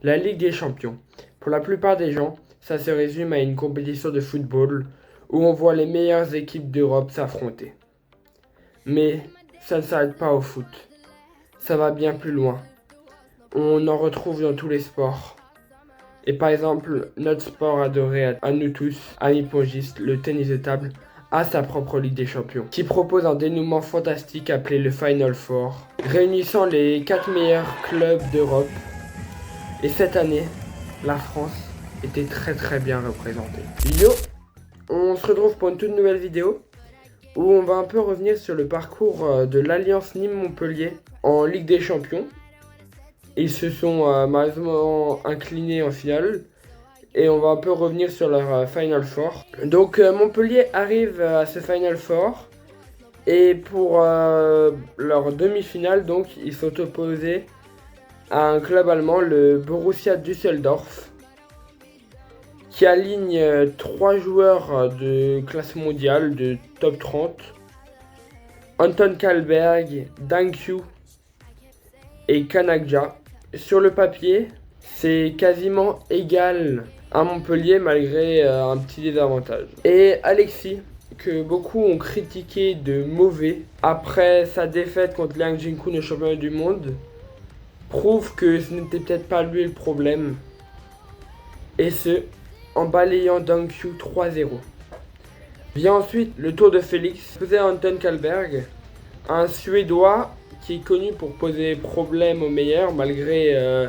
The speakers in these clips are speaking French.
La Ligue des Champions. Pour la plupart des gens, ça se résume à une compétition de football où on voit les meilleures équipes d'Europe s'affronter. Mais ça ne s'arrête pas au foot. Ça va bien plus loin. On en retrouve dans tous les sports. Et par exemple, notre sport adoré à nous tous, amis pongistes, le tennis de table, a sa propre Ligue des Champions, qui propose un dénouement fantastique appelé le Final Four, réunissant les 4 meilleurs clubs d'Europe. Et cette année, la France était très bien représentée. Yo, on se retrouve pour une toute nouvelle vidéo où on va un peu revenir sur le parcours de l'Alliance Nîmes-Montpellier en Ligue des Champions. Ils se sont malheureusement inclinés en finale et on va un peu revenir sur leur Final Four. Donc Montpellier arrive à ce Final Four et pour leur demi-finale, donc ils sont opposés à un club allemand, le Borussia Düsseldorf, qui aligne 3 joueurs de classe mondiale, de top 30. Anton Kalberg, Dang Hu et Kanagja. Sur le papier, c'est quasiment égal à Montpellier malgré un petit désavantage. Et Alexis, que beaucoup ont critiqué de mauvais après sa défaite contre Liang Jinkun au championnat du monde, prouve que ce n'était peut-être pas lui le problème. Et ce, en balayant Dang Hu 3-0. Vient ensuite le tour de Félix, posé à Anton Kalberg, un Suédois qui est connu pour poser problème aux meilleurs malgré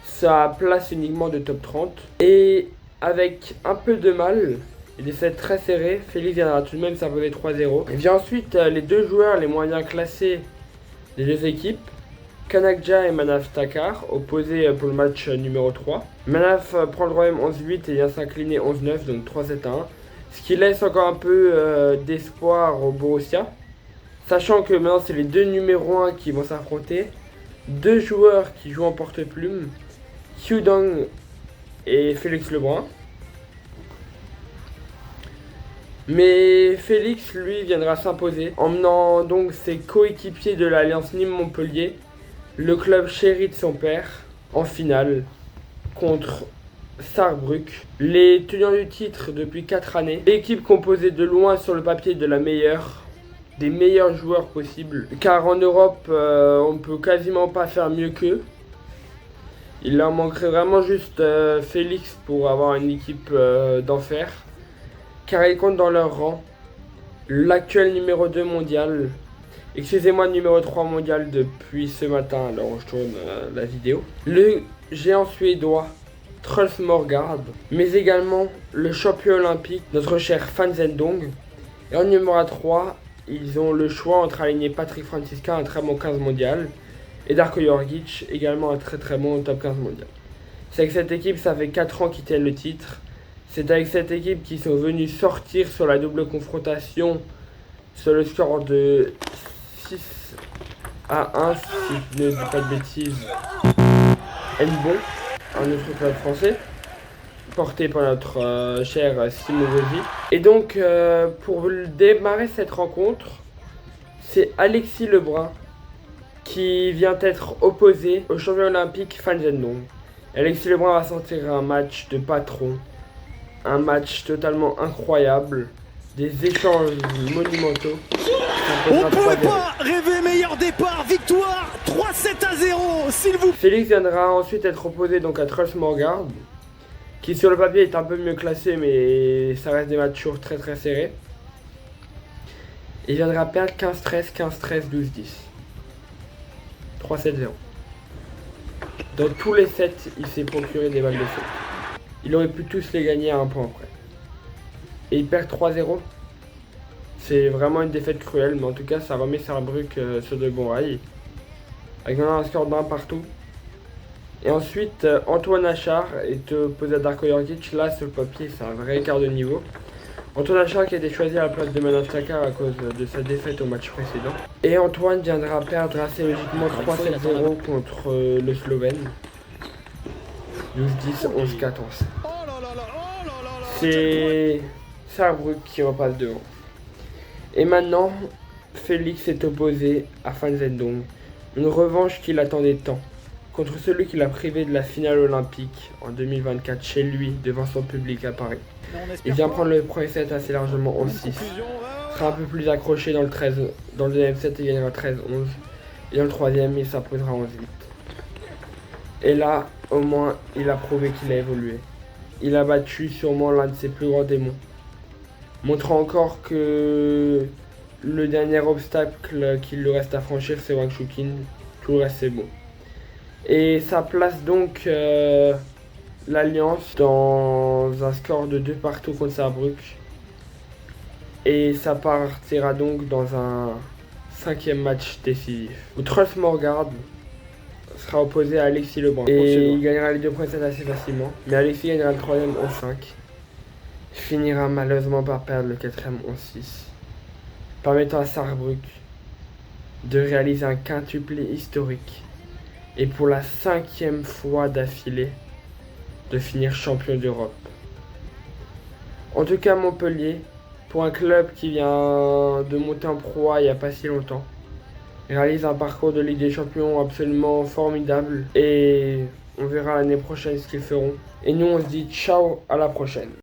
sa place uniquement de top 30. Et avec un peu de mal, et des sets très serrés, Félix viendra tout de même s'imposer 3-0. Et vient ensuite les deux joueurs les moyens classés des deux équipes, Kanagja et Manaf Takar, opposés pour le match numéro 3. Manaf prend le troisième 11-8 et vient s'incliner 11-9, donc 3-7-1. Ce qui laisse encore un peu d'espoir au Borussia. Sachant que maintenant c'est les deux numéros 1 qui vont s'affronter. Deux joueurs qui jouent en porte-plume, Hu Dong et Félix Lebrun. Mais Félix, lui, viendra s'imposer, emmenant donc ses coéquipiers de l'Alliance Nîmes-Montpellier, le club chéri de son père, en finale contre Saarbrück, les tenants du titre depuis 4 années. L'équipe composée de loin sur le papier de la meilleure, des meilleurs joueurs possibles, car en Europe, on ne peut quasiment pas faire mieux qu'eux. Il leur manquerait vraiment juste Félix pour avoir une équipe d'enfer, car ils comptent dans leur rang l'actuel numéro 2 mondial, excusez-moi, numéro 3 mondial depuis ce matin, alors je tourne la vidéo, le géant suédois Truls Morgard, mais également le champion olympique, notre cher Fan Zhendong. Et en numéro 3, ils ont le choix entre aligner Patrick Franziska, un très bon 15 mondial, et Darko Jorgic, également un très bon top 15 mondial. C'est avec cette équipe, ça fait 4 ans qu'ils tiennent le titre. C'est avec cette équipe qu'ils sont venus sortir sur la double confrontation sur le score de 6-1, si je ne dis pas de bêtises. Nbon, un autre club français, porté par notre cher Simon Rossi. Et donc, pour démarrer cette rencontre, c'est Alexis Lebrun qui vient être opposé au champion olympique Fan Zhendong. Alexis Lebrun va sortir un match de patron, un match totalement incroyable, des échanges monumentaux. On ne pouvait pas rêver meilleur départ, victoire 3-7-0, s'il vous plaît. Félix viendra ensuite être opposé donc à Truls Morgard, qui sur le papier est un peu mieux classé, mais ça reste des matchs toujours très serrés. Il viendra perdre 15-13, 15-13, 12-10. 3-7-0. Dans tous les sets, il s'est procuré des balles de feu. Il aurait pu tous les gagner à un point près. Et il perd 3-0. C'est vraiment une défaite cruelle, mais en tout cas, ça remet Saarbrück sur de bons rails. Avec maintenant un score d'un partout. Et ensuite, Antoine Achard est opposé à Darko Jorgic. Là, sur le papier, c'est un vrai écart de niveau. Antoine Achard qui a été choisi à la place de Manaf Takar à cause de sa défaite au match précédent. Et Antoine viendra perdre assez logiquement 3-7-0 contre le Slovène. 12-10, 11-4, 11. C'est Saarbrück qui repasse devant. Et maintenant, Félix est opposé à Fan Zhendong. Une revanche qu'il attendait tant contre celui qui l'a privé de la finale olympique en 2024 chez lui, devant son public à Paris. Il vient prendre le premier set assez largement 11-6. Sera un peu plus accroché dans le deuxième set, il gagnera 13-11. Et dans le troisième, il s'imposera 11-8. Et là, au moins, il a prouvé qu'il a évolué. Il a battu sûrement l'un de ses plus grands démons, montrant encore que le dernier obstacle qu'il lui reste à franchir, c'est Wang Chuqin. Tout le reste, c'est bon. Et ça place donc l'Alliance dans un score de 2-2 contre Saarbrück. Et ça partira donc dans un 5e match décisif, où Truls Morgard sera opposé à Alexis Lebrun. Et il gagnera les 2 premiers sets assez facilement. Mais Alexis gagnera le 3e 11-5. Finira malheureusement par perdre le 4e 11-6. Permettant à Saarbrück de réaliser un quintuplé historique. Et pour la 5e fois d'affilée, de finir champion d'Europe. En tout cas, Montpellier, pour un club qui vient de monter en Pro A il n'y a pas si longtemps, réalise un parcours de Ligue des Champions absolument formidable. Et on verra l'année prochaine ce qu'ils feront. Et nous, on se dit ciao, à la prochaine.